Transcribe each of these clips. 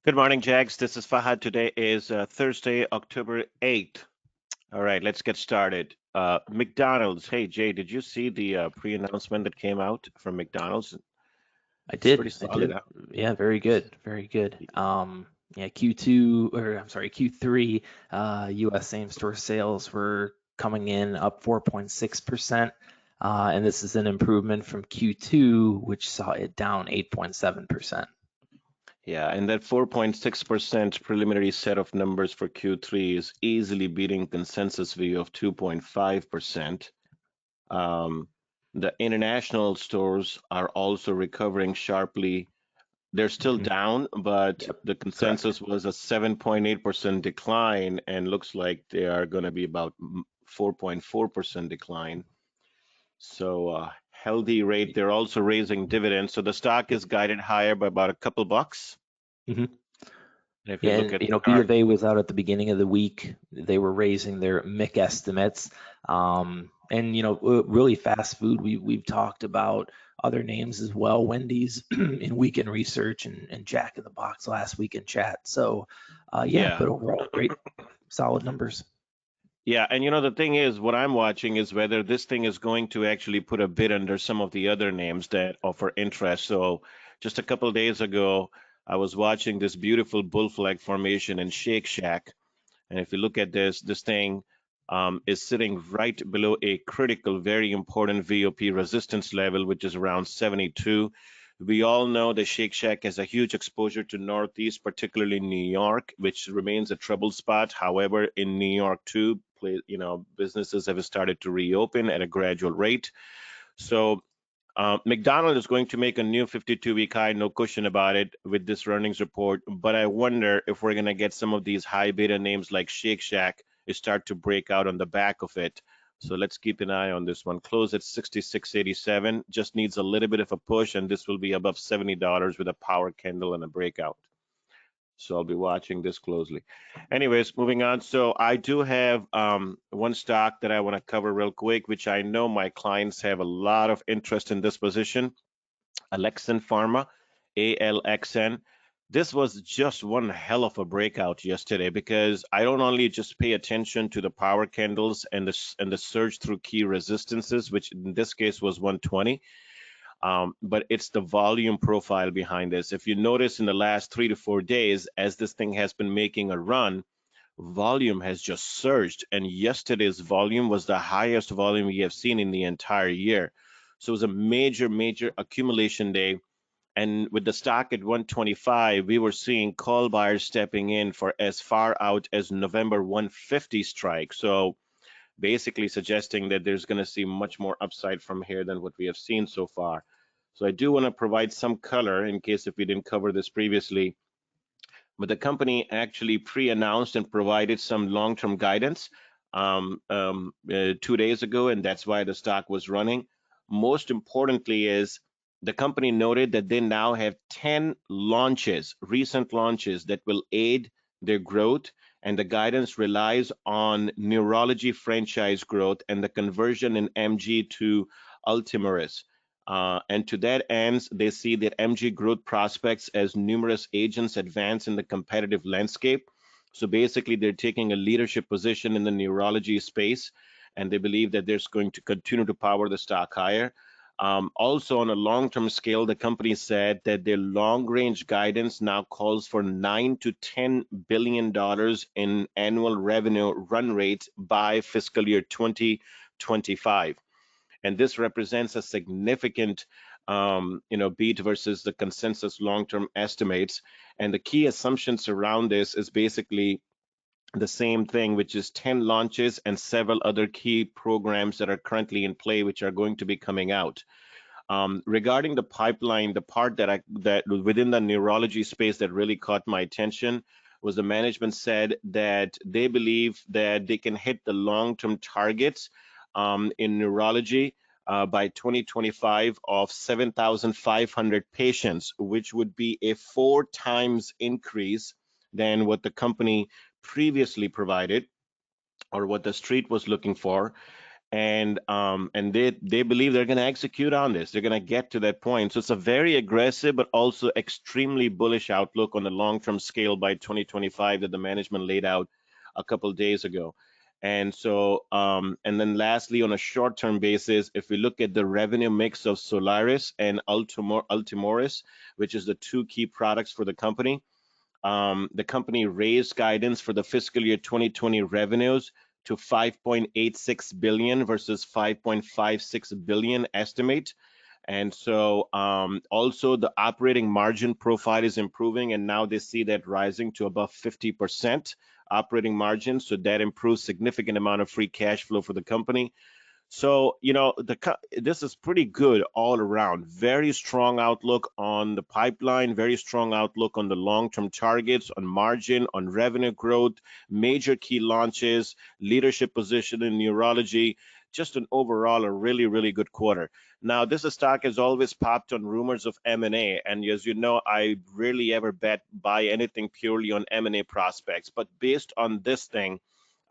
Good morning, Jags. This is Fahad. Today is Thursday, October 8th. All right, let's get started. McDonald's. Hey, Jay, did you see the pre-announcement that came out from McDonald's? I It's pretty did. I solid, did. huh? Yeah, very good. Very good. Yeah, Q2 or I'm sorry, Q3 US same-store sales were coming in up 4.6%. And this is an improvement from Q2, which saw it down 8.7%. Yeah, and that 4.6% preliminary set of numbers for Q3 is easily beating consensus view of 2.5%. Um, the international stores are also recovering sharply. They're still Mhm. down, but Yep, the correct. consensus was a 7.8% decline, and looks like they are going to be about 4.4% decline. So healthy rate. They're also raising dividends. So the stock Yep. is guided higher by about a couple bucks. Mhm. And if you Yeah, look and at the B chart, of A was out at the beginning of the week. They were raising their MIC estimates. And really fast food. We've talked about other names as well. Wendy's in weekend research and Jack in the Box last week in chat. So yeah, yeah. but overall great solid numbers. Yeah, and the thing is, what I'm watching is whether this thing is going to actually put a bid under some of the other names that offer interest. So just a couple of days ago, I was watching this beautiful bull flag formation in Shake Shack. And if you look at this thing is sitting right below a critical, very important VOP resistance level, which is around 72. We all know that Shake Shack has a huge exposure to Northeast, particularly New York, which remains a trouble spot. However, in New York too, businesses have started to reopen at a gradual rate. So McDonald's is going to make a new 52-week high, no question about it, with this earnings report. But I wonder if we're going to get some of these high beta names like Shake Shack start to break out on the back of it. So let's keep an eye on this one. Close at 66.87. Just needs a little bit of a push, and this will be above $70 with a power candle and a breakout. So I'll be watching this closely. Anyways, moving on. So I do have one stock that I want to cover real quick, which I know my clients have a lot of interest in this position. ALXN Pharma, ALXN. This was just one hell of a breakout yesterday because I don't only just pay attention to the power candles and the surge through key resistances, which in this case was 120. But it's the volume profile behind this. If you notice in the last 3 to 4 days, as this thing has been making a run, volume has just surged. And yesterday's volume was the highest volume we have seen in the entire year. So it was a major, major accumulation day. And with the stock at 125, we were seeing call buyers stepping in for as far out as November 150 strike. So basically suggesting that there's going to see much more upside from here than what we have seen so far. So I do want to provide some color in case if we didn't cover this previously. But the company actually pre-announced and provided some long-term guidance 2 days ago, and that's why the stock was running. Most importantly is the company noted that they now have 10 launches, recent launches that will aid their growth, and the guidance relies on neurology franchise growth and the conversion in MG to Ultomiris. And to that ends, they see that MG growth prospects as numerous agents advance in the competitive landscape. So basically, they're taking a leadership position in the neurology space, and they believe that there's going to continue to power the stock higher. Also, on a long-term scale, the company said that their long-range guidance now calls for $9 to $10 billion in annual revenue run rate by fiscal year 2025, and this represents a significant beat versus the consensus long-term estimates. And the key assumptions around this is basically the same thing, which is 10 launches and several other key programs that are currently in play, which are going to be coming out. Regarding the pipeline, the part that within the neurology space that really caught my attention was the management said that they believe that they can hit the long-term targets in neurology by 2025 of 7,500 patients, which would be a 4 times increase than what the company previously provided or what the street was looking for. and they believe they're going to execute on this. They're going to get to that point. So it's a very aggressive but also extremely bullish outlook on the long-term scale by 2025 that the management laid out a couple days ago. And so, and then lastly, on a short-term basis, if we look at the revenue mix of Solaris and Ultimoris, which is the two key products for the company raised guidance for the fiscal year 2020 revenues to 5.86 billion versus 5.56 billion estimate. And so also the operating margin profile is improving, and now they see that rising to above 50% operating margin. So that improves significant amount of free cash flow for the company. So, this is pretty good all around. Very strong outlook on the pipeline, very strong outlook on the long-term targets, on margin, on revenue growth, major key launches, leadership position in neurology, just an overall a really, really good quarter. Now, this stock has always popped on rumors of M&A, and as you know, I rarely ever buy anything purely on M&A prospects, but based on this thing,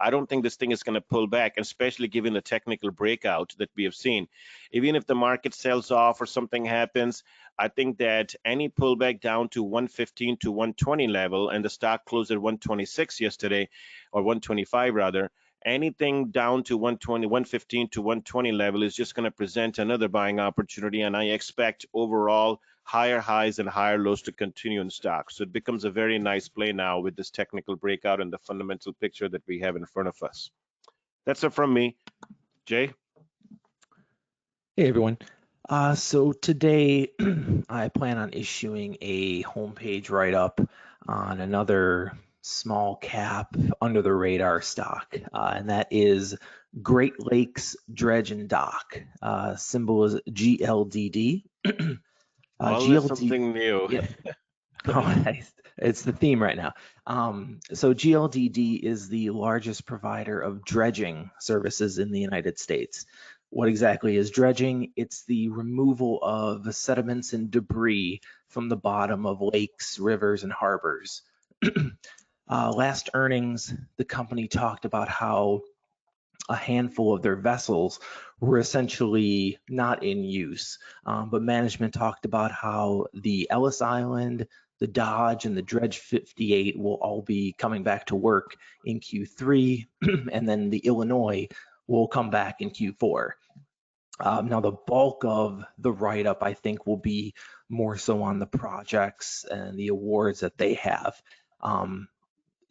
I don't think this thing is going to pull back, especially given the technical breakout that we have seen. Even if the market sells off or something happens, I think that any pullback down to 115 to 120 level, and the stock closed at 126 yesterday, or 125 rather, anything down to 120, 115 to 120 level is just going to present another buying opportunity, and I expect overall higher highs and higher lows to continue in stock. So it becomes a very nice play now with this technical breakout and the fundamental picture that we have in front of us. That's it from me. Jay? Hey everyone. So today I plan on issuing a homepage write-up on another small cap under the radar stock, and that is Great Lakes Dredge and Dock. Symbol is GLDD. Always something new. Yep. Oh, it's the theme right now. So GLDD is the largest provider of dredging services in the United States. What exactly is dredging? It's the removal of sediments and debris from the bottom of lakes, rivers, and harbors. Last earnings, the company talked about how a handful of their vessels were essentially not in use. But management talked about how the Ellis Island, the Dodge, and the Dredge 58 will all be coming back to work in Q3, and then the Illinois will come back in Q4. Now, the bulk of the write-up, I think, will be more so on the projects and the awards that they have.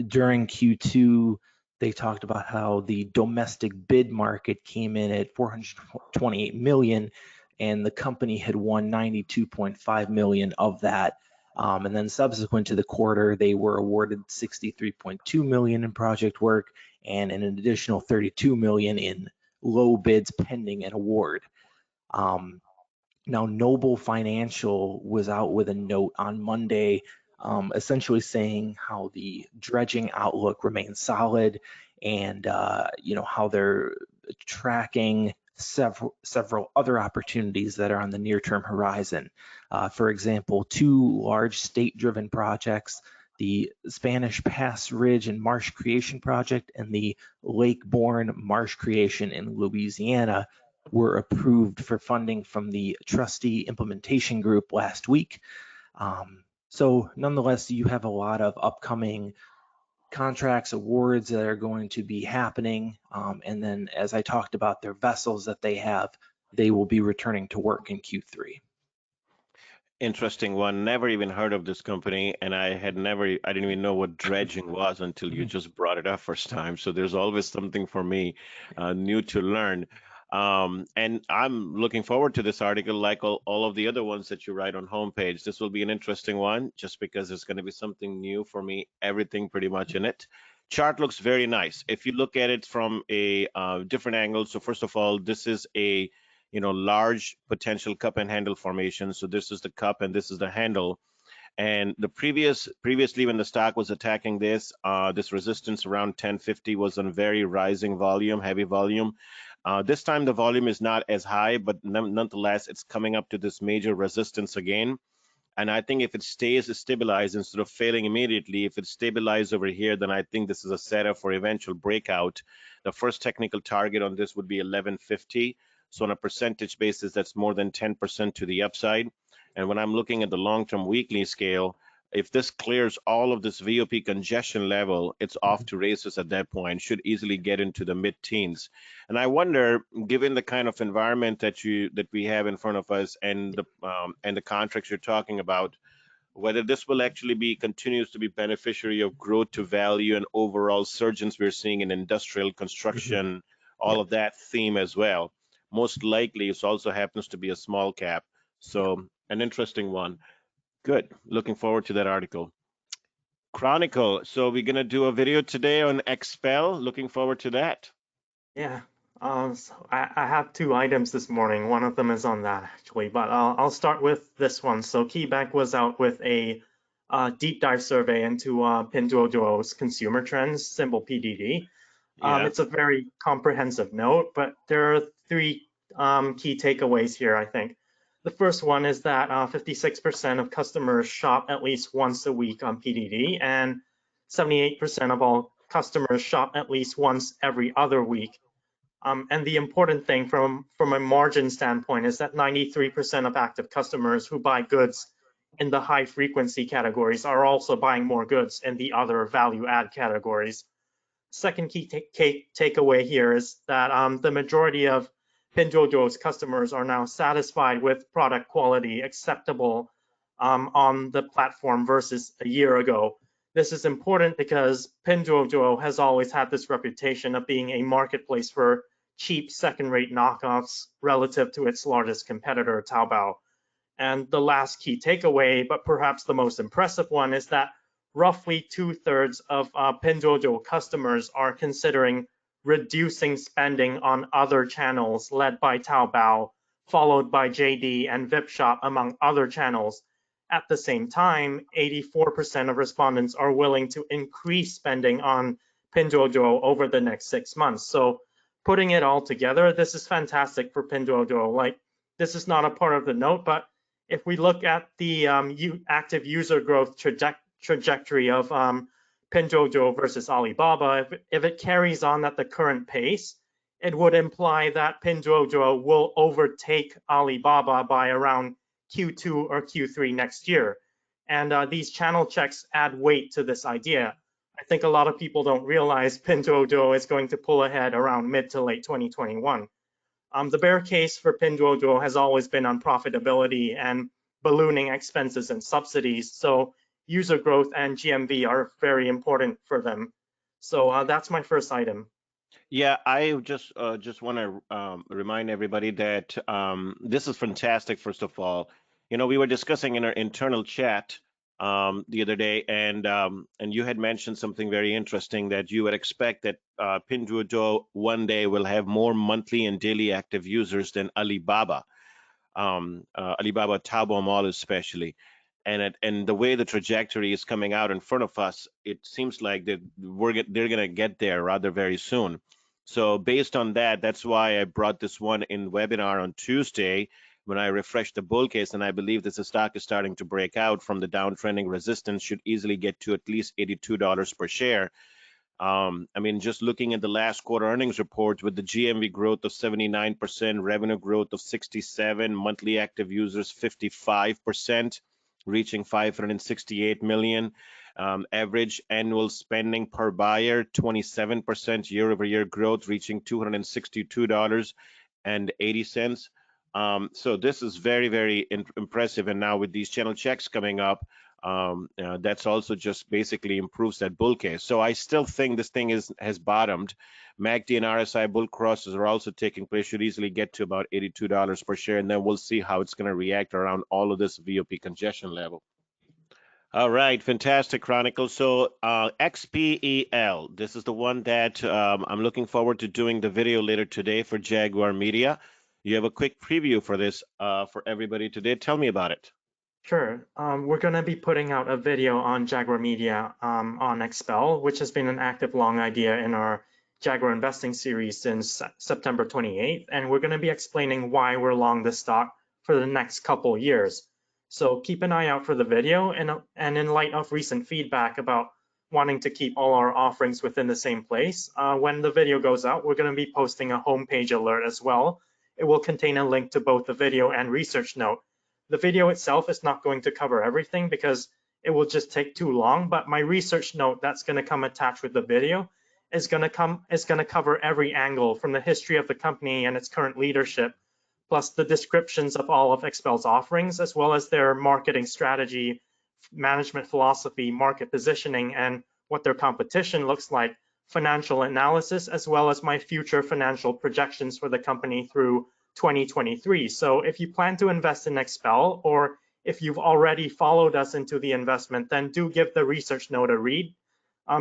During Q2, they talked about how the domestic bid market came in at 428 million, and the company had won 92.5 million of that. And then subsequent to the quarter, they were awarded 63.2 million in project work and an additional 32 million in low bids pending an award. Now, Noble Financial was out with a note on Monday, essentially saying how the dredging outlook remains solid, and how they're tracking several other opportunities that are on the near-term horizon. For example, two large state-driven projects, the Spanish Pass Ridge and Marsh Creation Project and the Lake Bourne Marsh Creation in Louisiana, were approved for funding from the Trustee Implementation Group last week. So nonetheless, you have a lot of upcoming contracts, awards that are going to be happening. And then, as I talked about, their vessels that they have, they will be returning to work in Q3. Interesting one. Never even heard of this company, and I didn't even know what dredging was until you just brought it up first time. So there's always something for me new to learn. And I'm looking forward to this article, like all of the other ones that you write on homepage. This will be an interesting one, just because there's going to be something new for me, everything pretty much in it. Chart looks very nice. If you look at it from a different angle, so first of all, this is a large potential cup and handle formation. So this is the cup and this is the handle. And the previously when the stock was attacking this resistance around 1050 was on very rising volume, heavy volume. This time the volume is not as high, but nonetheless, it's coming up to this major resistance again. And I think if it stays stabilized instead of failing immediately, if it stabilizes over here, then I think this is a setup for eventual breakout. The first technical target on this would be 1150. So on a percentage basis, that's more than 10% to the upside. And when I'm looking at the long-term weekly scale, if this clears all of this VOP congestion level, it's off to races at that point, should easily get into the mid-teens. And I wonder, given the kind of environment that we have in front of us and the contracts you're talking about, whether this will actually be continues to be beneficiary of growth to value and overall surges we're seeing in industrial construction, all Yep. of that theme as well. Most likely, it also happens to be a small cap. Yep. So an interesting one. Good. Looking forward to that article. Chronicle. So we're gonna do a video today on XPEL. Looking forward to that. Yeah, so I have two items this morning. One of them is on that actually, but I'll start with this one. So KeyBank was out with a deep dive survey into Pinduoduo's consumer trends, symbol PDD. Yeah. It's a very comprehensive note, but there are three key takeaways here, I think. The first one is that 56% of customers shop at least once a week on PDD, and 78% of all customers shop at least once every other week. And the important thing from a margin standpoint is that 93% of active customers who buy goods in the high frequency categories are also buying more goods in the other value add categories. Second key takeaway here is that the majority of Pinduoduo's customers are now satisfied with product quality acceptable on the platform versus a year ago. This is important because Pinduoduo has always had this reputation of being a marketplace for cheap second-rate knockoffs relative to its largest competitor, Taobao. And the last key takeaway, but perhaps the most impressive one, is that roughly 2/3 of Pinduoduo customers are considering reducing spending on other channels led by Taobao, followed by JD and Vipshop, among other channels. At the same time, 84% of respondents are willing to increase spending on Pinduoduo over the next 6 months. So putting it all together, this is fantastic for Pinduoduo. Like, this is not a part of the note, but if we look at the active user growth trajectory of Pinduoduo versus Alibaba, if it carries on at the current pace, it would imply that Pinduoduo will overtake Alibaba by around Q2 or Q3 next year. And these channel checks add weight to this idea. I think a lot of people don't realize Pinduoduo is going to pull ahead around mid to late 2021. The bear case for Pinduoduo has always been on profitability and ballooning expenses and subsidies. So user growth and GMV are very important for them. So that's my first item. Yeah, I just want to remind everybody that this is fantastic. First of all, we were discussing in our internal chat the other day, and you had mentioned something very interesting, that you would expect that Pinduoduo one day will have more monthly and daily active users than Alibaba, Alibaba Taobao Mall especially. And the way the trajectory is coming out in front of us, it seems like they're going to get there rather very soon. So based on that, that's why I brought this one in webinar on Tuesday when I refreshed the bull case, and I believe that the stock is starting to break out from the downtrending resistance, should easily get to at least $82 per share. I mean, just looking at the last quarter earnings report with the GMV growth of 79%, revenue growth of 67%, monthly active users 55%, reaching 568 million. Average annual spending per buyer 27% year-over-year growth, reaching $262.80. So this is very, very impressive. And now with these channel checks coming up, that's also just basically improves that bull case. So I still think this thing has bottomed. MACD and RSI bull crosses are also taking place, should easily get to about $82 per share, and then we'll see how it's going to react around all of this VOP congestion level. All right, fantastic, Chronicle. So XPEL, this is the one that I'm looking forward to doing the video later today for JaguarMedia. You have a quick preview for this for everybody today. Tell me about it. Sure. We're going to be putting out a video on JaguarMedia on XPEL, which has been an active long idea in our Jaguar investing series since September 28th. And we're going to be explaining why we're long this stock for the next couple years. So keep an eye out for the video, and in light of recent feedback about wanting to keep all our offerings within the same place, when the video goes out, we're going to be posting a homepage alert as well. It will contain a link to both the video and research note. The video itself is not going to cover everything because it will just take too long, but my research note that's going to come attached with the video is going to cover every angle from the history of the company and its current leadership, plus the descriptions of all of XPEL's offerings, as well as their marketing strategy, management philosophy, market positioning, and what their competition looks like, financial analysis, as well as my future financial projections for the company through 2023. So if you plan to invest in XPEL, or if you've already followed us into the investment, then do give the research note a read,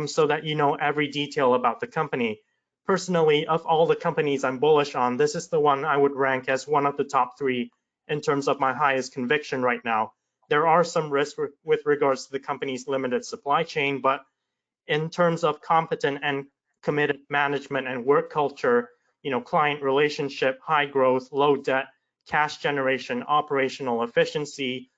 so that you know every detail about the company. Personally, of all the companies I'm bullish on, this is the one I would rank as one of the top 3 in terms of my highest conviction right now. There are some risks with regards to the company's limited supply chain, but in terms of competent and committed management and work culture, client relationship, high growth, low debt, cash generation, operational efficiency,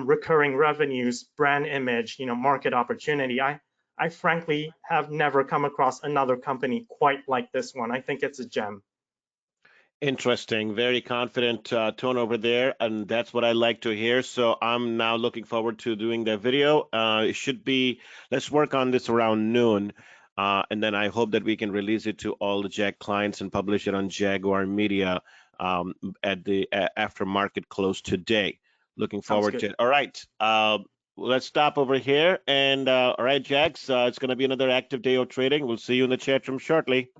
recurring revenues, brand image, market opportunity, I frankly have never come across another company quite like this one. I think it's a gem. Interesting. Very confident tone over there, and that's what I like to hear. So I'm now looking forward to doing the video. It should be, let's work on this around noon, and then I hope that we can release it to all the Jag clients and publish it on JaguarMedia at the after market close today. Looking forward to it. All right. Let's stop over here. And all right, Jags, it's going to be another active day of trading. We'll see you in the chat room shortly.